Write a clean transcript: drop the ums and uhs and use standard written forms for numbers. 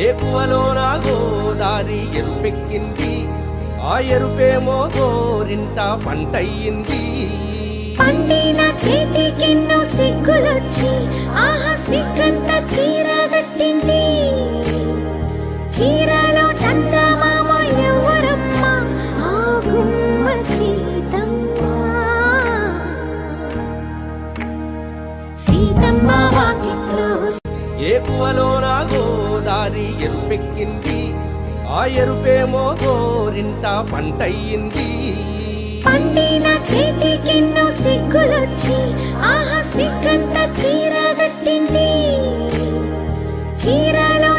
ఏకువలోన గోదారి ఎరుపెక్కింది, ఆ ఎరుపేమో గోరింట పంటయ్యింది. పండిన చేతికెన్నో సిగ్గులొచ్చి ఆహా సిగ్గంత చీర గట్టింది. చీరలో చందమామ ఎవరమ్మ, ఆ గుమ్మ సీతమ్మ. సీతమ్మ వాకిట్లో ఏకువలోన గోదారి ఎరుపెక్కింది, ఆ ఎరుపేమో గోరింట పంటయ్యింది. పండిన చేతికెన్నో సిగ్గులొచ్చి ఆహా సిగ్గంత చీర గట్టింది. చీరలో